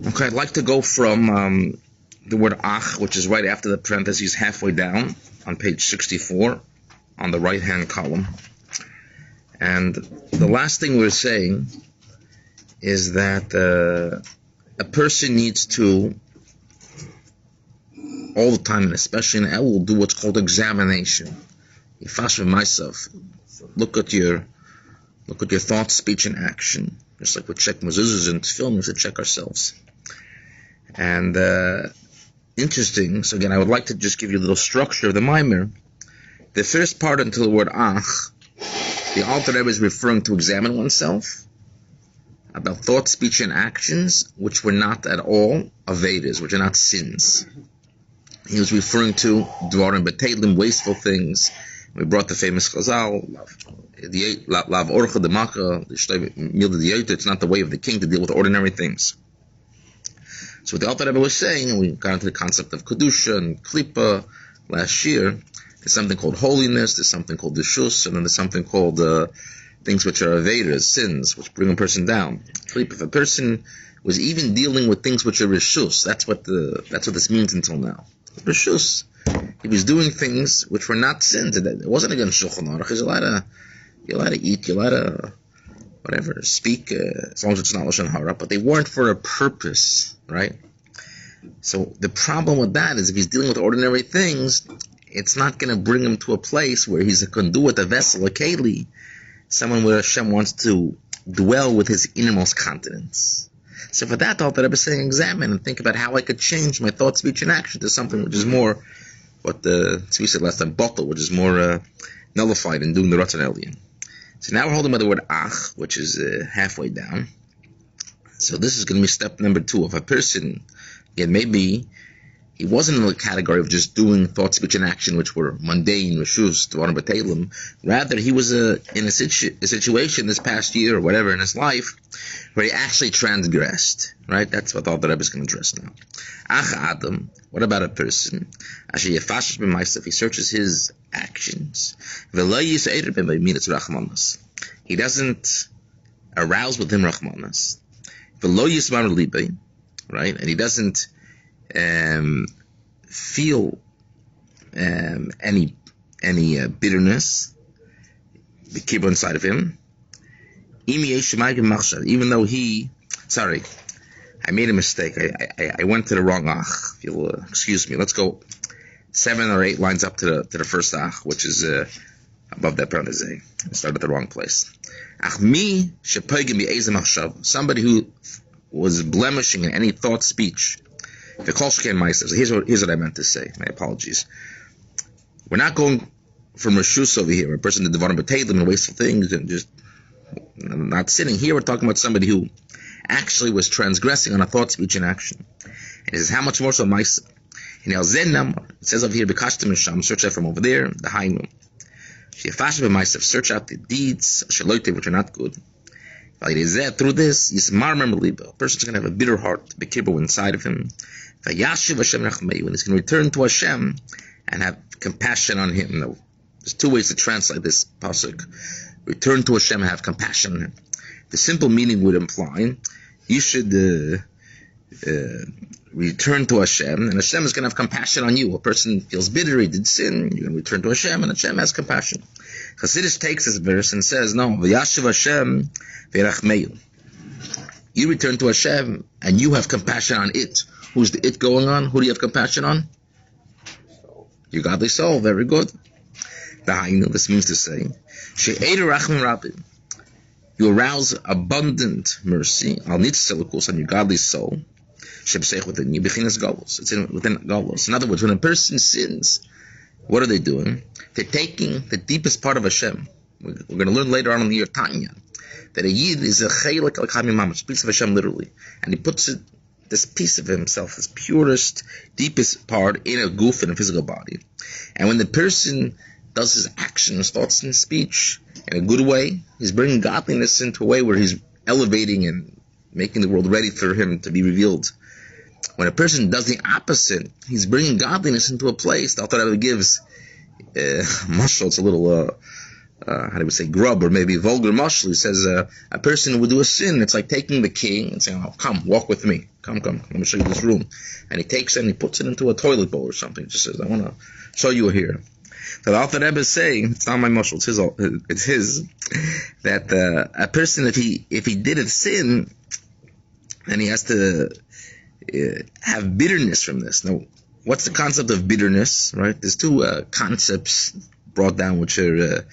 Okay, I'd like to go from the word ach, which is right after the parentheses halfway down on page 64 on the right-hand column. And the last thing we're saying is that a person needs to, all the time, and especially in Elul, do what's called examination. Yifash myself. Look at your thoughts, speech, and action. Just like we check mezuzahs and film, we should check ourselves. And interesting. So again, I would like to just give you a little structure of the mimer. The first part until the word ach, the Alter Rebbe is referring to examine oneself about thought, speech, and actions which were not at all avedas, which are not sins. He was referring to dvarim betelim, wasteful things. We brought the famous chazal, lav orcha demaka, it's not the way of the king to deal with ordinary things. So what the Alter Rebbe was saying, and we got into the concept of kedusha and klipa last year, there's something called holiness, there's something called deshus, and then there's something called things which are avedas, sins, which bring a person down. If a person was even dealing with things which are reshus, that's what this means until now. Reshus, he was doing things which were not sins. It wasn't against Shulchan Aruch. You're allowed to eat, you're allowed to whatever, speak, as long as it's not Lashon Hara, but they weren't for a purpose, right? So the problem with that is if he's dealing with ordinary things, it's not going to bring him to a place where he's a conduit, a vessel, a keli, someone where Hashem wants to dwell with his innermost continents. So for that, Alter Rebbe is saying, examine and think about how I could change my thought, speech, and action to something which is more, what the Tzvi said last time, bottle, which is more nullified in doing the Ratzon Elyon. So now we're holding by the word ach, which is halfway down. So this is going to be step number 2. If a person, again, maybe he wasn't in the category of just doing thought, speech, and action, which were mundane, reshus, dvarim betelim. Rather, he was in a situation this past year or whatever in his life where he actually transgressed. Right? That's what all the Rebbe is going to address now. Ach Adam, what about a person? Asher yefashish b'maisav, he searches his actions. V'lo yis'eder b'midas rachmanas. He doesn't arouse within rachmanas. V'lo yismar libay, right? And he doesn't feel any bitterness, the kibbutz inside of him. Even though I made a mistake. I went to the wrong ach. If you'll excuse me, let's go 7 or 8 lines up to the first ach, which is above that parenthesis. I started at the wrong place. Ach mi shepoigim be'ezem achshav, somebody who was blemishing in any thought, speech. So here's what I meant to say. My apologies. We're not going from reshus over here, where a person did dvarim betelim and wasteful things and just not sinning. Here we're talking about somebody who actually was transgressing on a thought, speech, and action. And he says, how much more so Maisa? It says over here, B'kashtem Misham, search out from over there, the Hainu. Search out the deeds, which are not good. Through this, a person's going to have a bitter heart, B'kibur inside of him. And he's going to return to Hashem and have compassion on him. Now, there's 2 ways to translate this pasuk. Return to Hashem and have compassion on him. The simple meaning would imply you should return to Hashem, and Hashem is going to have compassion on you. A person feels bitter, he did sin, you're going to return to Hashem, and Hashem has compassion. Chassidus takes this verse and says, no, V'yashiv Hashem v'yirachmeyu. You return to Hashem, and you have compassion on it. Who's the it going on? Who do you have compassion on? Your godly soul. Very good. This means to say, she'edu rachmim rabim. You arouse abundant mercy, al nitzelikus, on your godly soul. Shebseich within you, bechinas galus. It's within galus. In other words, when a person sins, what are they doing? They're taking the deepest part of Hashem. We're going to learn later on in the year Tanya that a yid is a chelik al kamim mamash, piece of Hashem literally, and he puts it, this piece of himself, his purest, deepest part, in a goof, in a physical body. And when the person does his actions, thoughts, and speech in a good way, he's bringing godliness into a way where he's elevating and making the world ready for him to be revealed. When a person does the opposite, he's bringing godliness into a place. The Alter Rebbe gives mashal. It's a little how do we say, grub, or maybe vulgar mashal. He says a person would do a sin. It's like taking the key and saying, "Oh, come, walk with me. Come, let me show you this room." And he takes it and he puts it into a toilet bowl or something. He just says, "I want to show you here." So the Alter Rebbe is saying, it's not my mashal, it's his, that a person, if he did a sin, then he has to have bitterness from this. Now, what's the concept of bitterness, right? There's two concepts brought down which were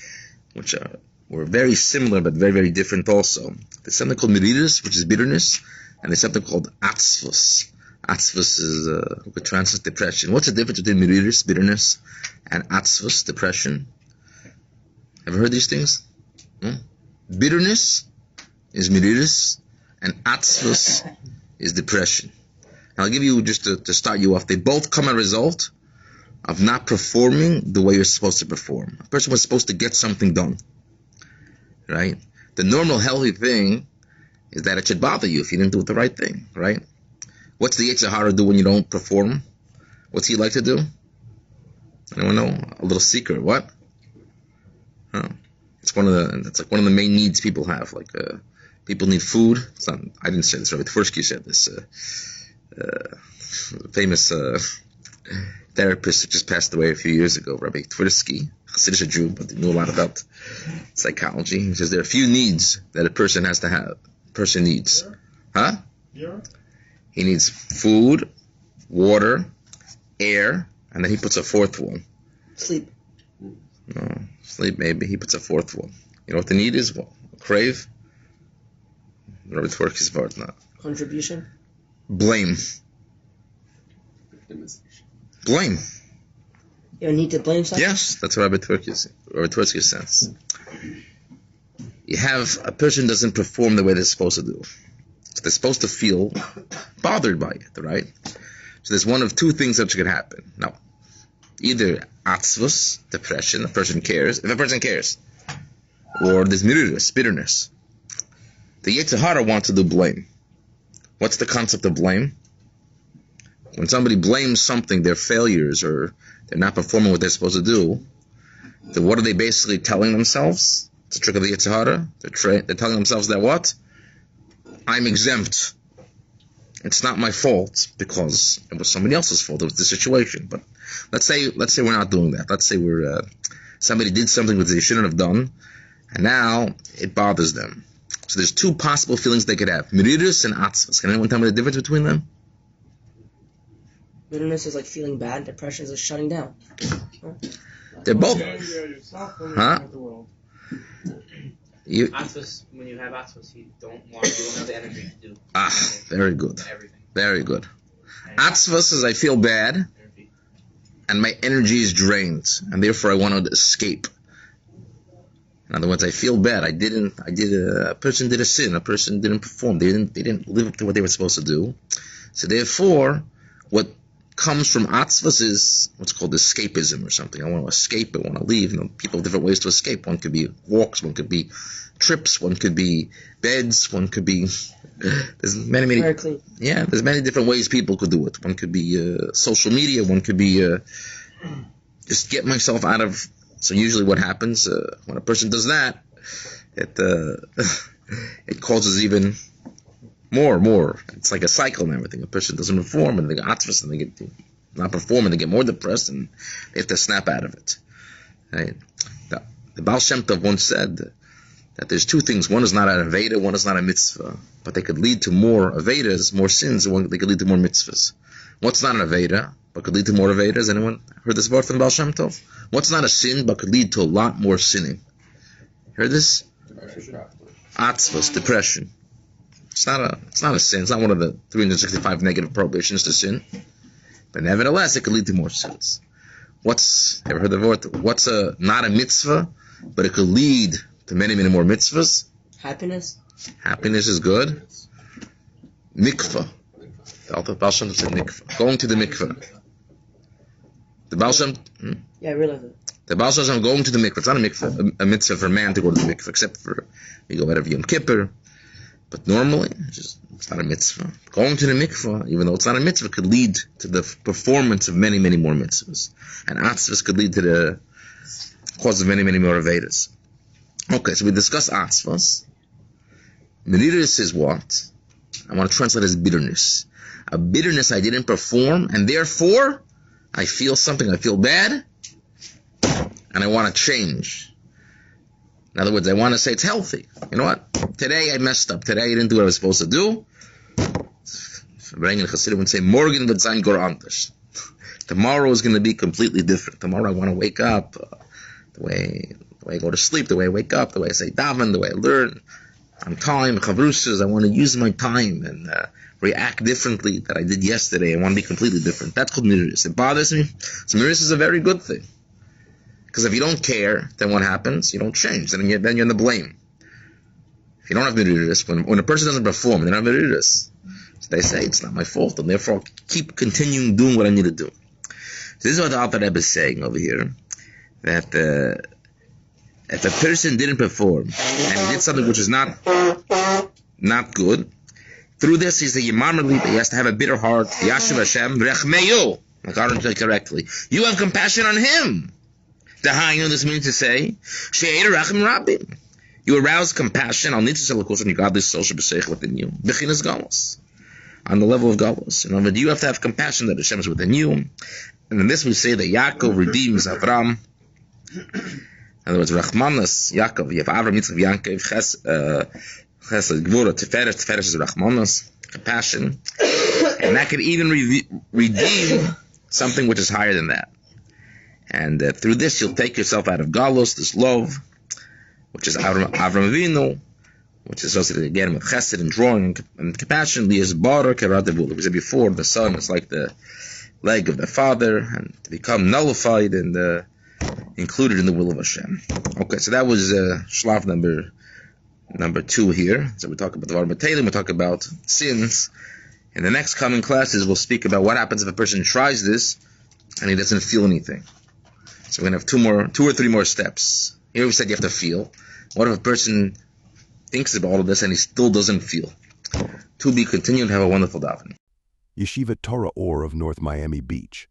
very similar but very, very different also. There's something called meridus, which is bitterness, and there's something called atzvus. Atzvus is, we could translate depression. What's the difference between meridus, bitterness, and atzvus, depression? Ever heard these things? Bitterness is meridus, and atzvus is depression. Now, I'll give you, just to start you off, they both come as a result of not performing the way you're supposed to perform. A person was supposed to get something done, right? The normal healthy thing is that it should bother you if you didn't do the right thing, right? What's the Yeshiva Torah do when you don't perform? What's he like to do? Anyone know? A little secret. What? It's like one of the main needs people have. Like people need food. It's not. I didn't say this. Rabbi Tversky said this. Famous therapist who just passed away a few years ago, Rabbi Tversky, Hasidic Jew, but he knew a lot about psychology. He says there are a few needs that a person has to have. A person needs. Huh? Yeah. He needs food, water, air, and then he puts a fourth one. Sleep. No, sleep maybe. He puts a fourth one. You know what the need is? Well, crave. Robert Twerky's part now. Contribution. Blame. Blame. You don't need to blame someone? Yes, that's what Robert Twerky says. You have a person doesn't perform the way they're supposed to do. So they're supposed to feel bothered by it, right? So there's one of two things that could happen. Now, either atzvus, depression, a person cares, if a person cares, or there's meridus, bitterness. The Yeshiva Torah wants to do blame. What's the concept of blame? When somebody blames something, their failures, or they're not performing what they're supposed to do, then what are they basically telling themselves? It's a trick of the Yeshiva Torah. They're telling themselves that what? I'm exempt. It's not my fault because it was somebody else's fault. It was the situation. But let's say we're not doing that. Let's say somebody did something that they shouldn't have done, and now it bothers them. So there's two possible feelings they could have: meridus and atzvus. Can anyone tell me the difference between them? Bitterness is like feeling bad. Depression is like shutting down. They're both. Huh? Atzvus, when you have atzvus, you don't have the energy to do. Very good. Everything. Very good. Atzvus is I feel bad, and my energy is drained, and therefore I want to escape. In other words, I feel bad. A person did a sin. A person didn't perform. They didn't live up to what they were supposed to do. So therefore, what comes from atzvus is what's called escapism or something. I want to escape. I want to leave. People have different ways to escape. One could be walks. One could be trips. One could be beds. One could be. There's many. Yeah, there's many different ways people could do it. One could be social media. One could be just get myself out of. So usually, what happens when a person does that, it causes even more. It's like a cycle and everything. A person doesn't perform, and they get atzvus, and they get not perform, and they get more depressed, and they have to snap out of it. Right? The Baal Shem Tov once said that there's two things. One is not an aveda, one is not a mitzvah, but they could lead to more avedas, more sins, and they could lead to more mitzvahs. What's not an aveda, but could lead to more avedas? Anyone heard this word from Baal Shem Tov? What's not a sin, but could lead to a lot more sinning? Heard this? Atzvus, depression. It's not a sin. It's not one of the 365 negative prohibitions to sin. But nevertheless, it could lead to more sins. Ever heard the word? What's not a mitzvah, but it could lead to many, many more mitzvahs? Happiness. Happiness is good. Mikvah. The Baal Shem Tov said mikvah. Going to the mikvah. The Baal Shem... Yeah, I realize it. The Baal Shem Tov going to the mikvah. It's not a mitzvah for a man to go to the mikvah, except for you go out of Yom Kippur. But normally, it's not a mitzvah. Going to the mikvah, even though it's not a mitzvah, could lead to the performance of many, many more mitzvahs. And atzvahs could lead to the cause of many, many more avedas. Okay, so we discuss atzvos. Meridas is what? I want to translate as bitterness. A bitterness I didn't perform, and therefore I feel something, I feel bad, and I want to change. In other words, I want to say it's healthy. You know what? Today I messed up. Today I didn't do what I was supposed to do. Chassidus would say, Morgen wird sein gar anders. Tomorrow is going to be completely different. Tomorrow I want to wake up the way I go to sleep, the way I wake up, the way I say daven, the way I learn on time, chavrusas. I want to use my time and react differently than I did yesterday. I want to be completely different. That's called miris. It bothers me. So miris is a very good thing. Because if you don't care, then what happens? You don't change. Then you're in the blame. If you don't have miris, when a person doesn't perform, they don't have miris. So they say, it's not my fault, and therefore I'll keep continuing doing what I need to do. So this is what the Alter Rebbe is saying over here, that if a person didn't perform, and he did something which is not good, through this he's the Yimar Melita, he has to have a bitter heart, Yashiv Hashem, Rechmeyu, like I don't say correctly, you have compassion on him. This means to say, She'er Rachim Rabim. You arouse compassion on your godly social b'seich within you. Bechinas galus. On the level of galus. In other words, you have to have compassion that Hashem is within you. And in this we say that Yaakov redeems Avram. In other words, Rachmanas, Yaakov. You have Avram, Yitzchak, Yaakov, Chesed, Gvura, Tiferes. Tiferes is Rachmanas, compassion. And that could even redeem something which is higher than that. And through this, you'll take yourself out of galus, this love, which is Avram Avinu, which is associated again with chesed and drawing and compassion. Lias bara keradevul. We said before, the son is like the leg of the father, and to become nullified and included in the will of Hashem. Okay, so that was shlav number 2 here. So we talk about the varmatelim, we talk about sins. In the next coming classes, we'll speak about what happens if a person tries this and he doesn't feel anything. So we're going to have 2 or 3 more steps. Here we said you have to feel. What if a person thinks about all of this and he still doesn't feel? To be continued. Have a wonderful davening. Yeshiva Torah Ohr of North Miami Beach.